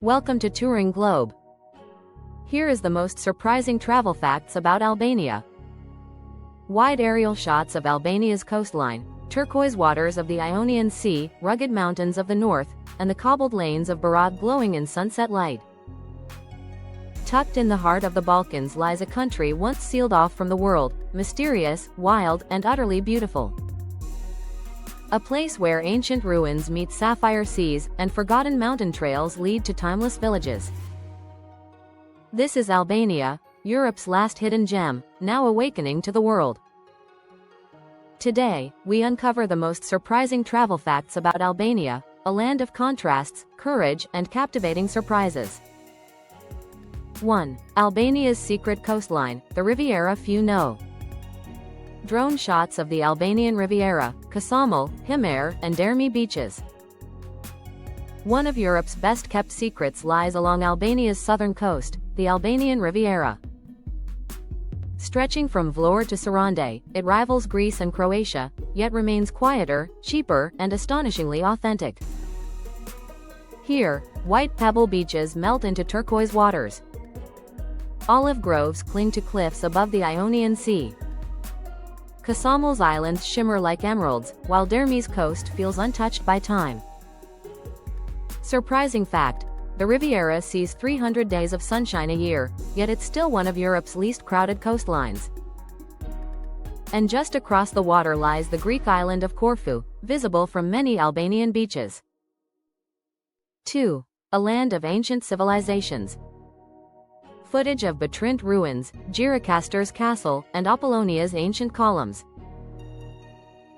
Welcome to Touring Globe. Here is the most surprising travel facts about Albania. Wide aerial shots of Albania's coastline, turquoise waters of the Ionian Sea, rugged mountains of the north, and the cobbled lanes of Berat glowing in sunset light. Tucked in the heart of the Balkans lies a country once sealed off from the world, mysterious, wild, and utterly beautiful. A place where ancient ruins meet sapphire seas, and forgotten mountain trails lead to timeless villages. This is Albania, Europe's last hidden gem, now awakening to the world. Today, we uncover the most surprising travel facts about Albania, a land of contrasts, courage, and captivating surprises. 1. Albania's secret coastline, the Riviera few know. Drone shots of the Albanian Riviera, Kasamal, Himer, and Dermi beaches. One of Europe's best-kept secrets lies along Albania's southern coast, the Albanian Riviera. Stretching from Vlorë to Sarande, it rivals Greece and Croatia, yet remains quieter, cheaper, and astonishingly authentic. Here, white pebble beaches melt into turquoise waters. Olive groves cling to cliffs above the Ionian Sea. Kasamal's islands shimmer like emeralds, while Dermi's coast feels untouched by time. Surprising fact, the Riviera sees 300 days of sunshine a year, yet it's still one of Europe's least crowded coastlines. And just across the water lies the Greek island of Corfu, visible from many Albanian beaches. 2. A land of ancient civilizations. Footage of Berat ruins, Gjirokastër's castle, and Apollonia's ancient columns.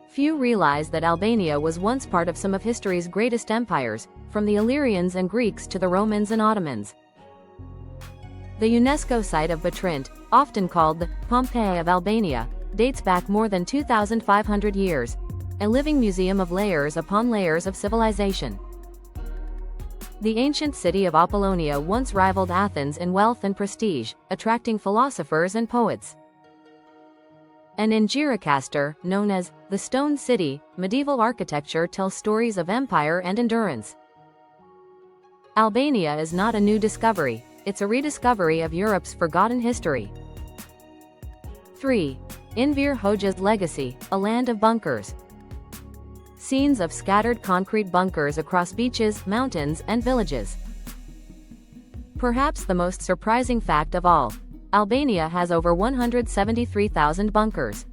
Few realize that Albania was once part of some of history's greatest empires, from the Illyrians and Greeks to the Romans and Ottomans. The UNESCO site of Berat, often called the Pompeii of Albania, dates back more than 2,500 years, a living museum of layers upon layers of civilization. The ancient city of Apollonia once rivaled Athens in wealth and prestige, attracting philosophers and poets. And in Gjirokastër, known as the Stone City, medieval architecture tells stories of empire and endurance. Albania is not a new discovery, it's a rediscovery of Europe's forgotten history. 3. Enver Hoxha's legacy, a land of bunkers. Scenes of scattered concrete bunkers across beaches, mountains, and villages. Perhaps the most surprising fact of all, Albania has over 173,000 bunkers.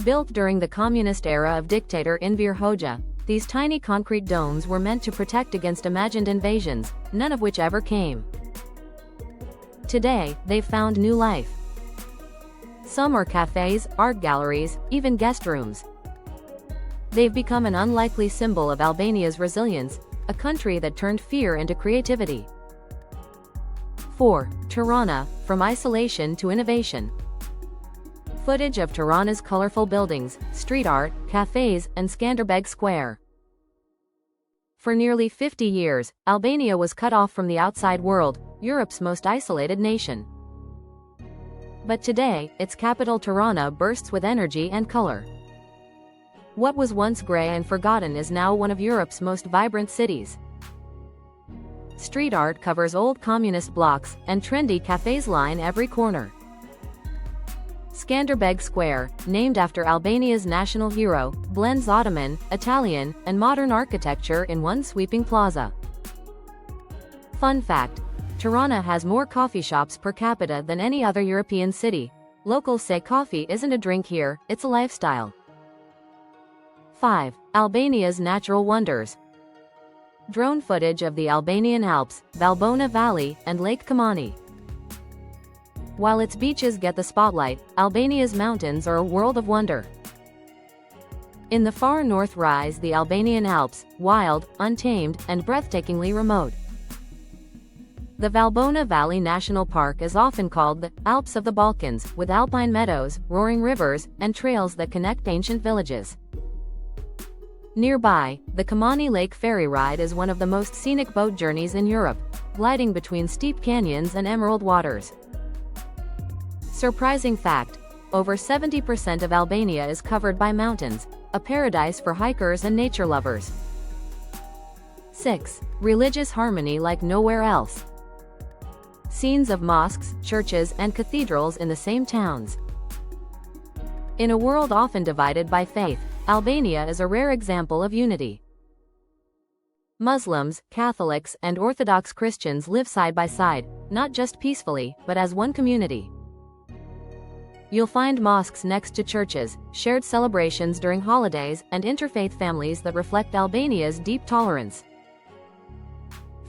Built during the communist era of dictator Enver Hoxha, these tiny concrete domes were meant to protect against imagined invasions, none of which ever came. Today, they've found new life. Some are cafes, art galleries, even guest rooms. They've become an unlikely symbol of Albania's resilience, a country that turned fear into creativity. 4. Tirana, from isolation to innovation. Footage of Tirana's colorful buildings, street art, cafes, and Skanderbeg Square. For nearly 50 years, Albania was cut off from the outside world, Europe's most isolated nation. But today, its capital Tirana bursts with energy and color. What was once gray and forgotten is now one of Europe's most vibrant cities. Street art covers old communist blocks, and trendy cafes line every corner. Skanderbeg Square, named after Albania's national hero, blends Ottoman, Italian, and modern architecture in one sweeping plaza. Fun fact, Tirana has more coffee shops per capita than any other European city. Locals say coffee isn't a drink here, it's a lifestyle. 5. Albania's natural wonders. Drone footage of the Albanian Alps, Valbona Valley, and Lake Komani. While its beaches get the spotlight, Albania's mountains are a world of wonder. In the far north rise the Albanian Alps, wild, untamed, and breathtakingly remote. The Valbona Valley National Park is often called the Alps of the Balkans, with alpine meadows, roaring rivers, and trails that connect ancient villages. Nearby, the Komani Lake ferry ride is one of the most scenic boat journeys in Europe, gliding between steep canyons and emerald waters. Surprising fact, over 70% of Albania is covered by mountains, a paradise for hikers and nature lovers. 6. Religious harmony like nowhere else. Scenes of mosques, churches, and cathedrals in the same towns. In a world often divided by faith, Albania is a rare example of unity. Muslims, Catholics, and Orthodox Christians live side by side, not just peacefully, but as one community. You'll find mosques next to churches, shared celebrations during holidays, and interfaith families that reflect Albania's deep tolerance.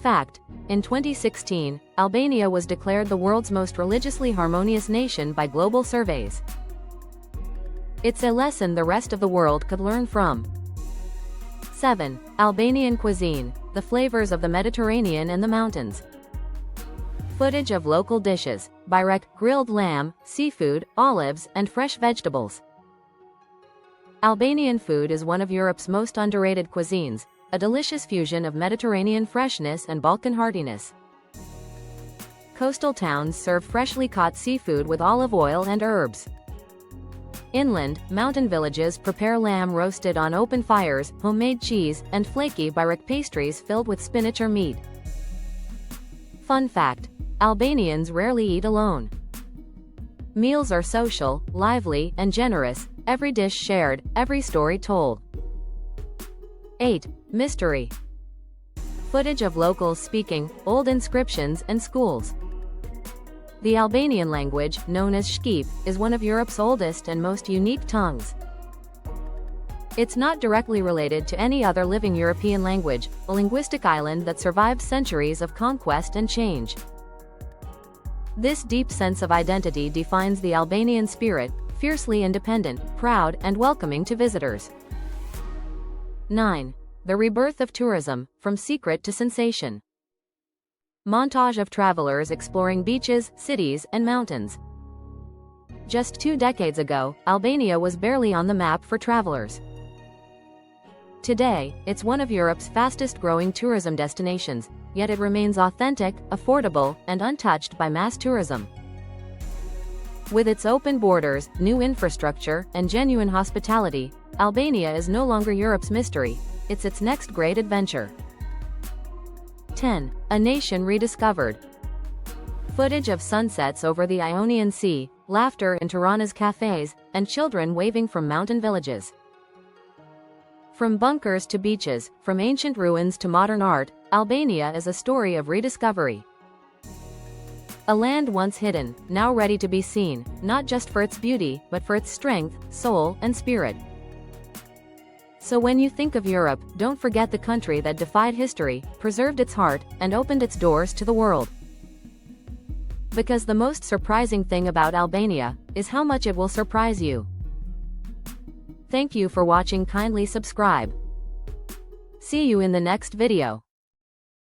Fact: in 2016, Albania was declared the world's most religiously harmonious nation by global surveys. It's a lesson the rest of the world could learn from. 7. Albanian cuisine, the flavors of the Mediterranean and the mountains. Footage of local dishes, börek, grilled lamb, seafood, olives, and fresh vegetables. Albanian food is one of Europe's most underrated cuisines, a delicious fusion of Mediterranean freshness and Balkan heartiness. Coastal towns serve freshly caught seafood with olive oil and herbs. Inland, mountain villages prepare lamb roasted on open fires, homemade cheese, and flaky börek pastries filled with spinach or meat. Fun fact: Albanians rarely eat alone. Meals are social, lively, and generous, every dish shared, every story told. 8. Mystery. Footage of locals speaking, old inscriptions, and schools. The Albanian language, known as Shqip, is one of Europe's oldest and most unique tongues. It's not directly related to any other living European language, a linguistic island that survived centuries of conquest and change. This deep sense of identity defines the Albanian spirit, fiercely independent, proud, and welcoming to visitors. 9. The rebirth of tourism, from secret to sensation. Montage of travelers exploring beaches, cities, and mountains. Just 2 decades ago, Albania was barely on the map for travelers. Today, it's one of Europe's fastest-growing tourism destinations, yet it remains authentic, affordable, and untouched by mass tourism. With its open borders, new infrastructure, and genuine hospitality, Albania is no longer Europe's mystery, it's its next great adventure. 10. A nation rediscovered. Footage of sunsets over the Ionian Sea, laughter in Tirana's cafes, and children waving from mountain villages. From bunkers to beaches, from ancient ruins to modern art, Albania is a story of rediscovery. A land once hidden, now ready to be seen, not just for its beauty, but for its strength, soul, and spirit. So when you think of Europe, don't forget the country that defied history, preserved its heart, and opened its doors to the world. Because the most surprising thing about Albania is how much it will surprise you. Thank you for watching. Kindly subscribe. See you in the next video.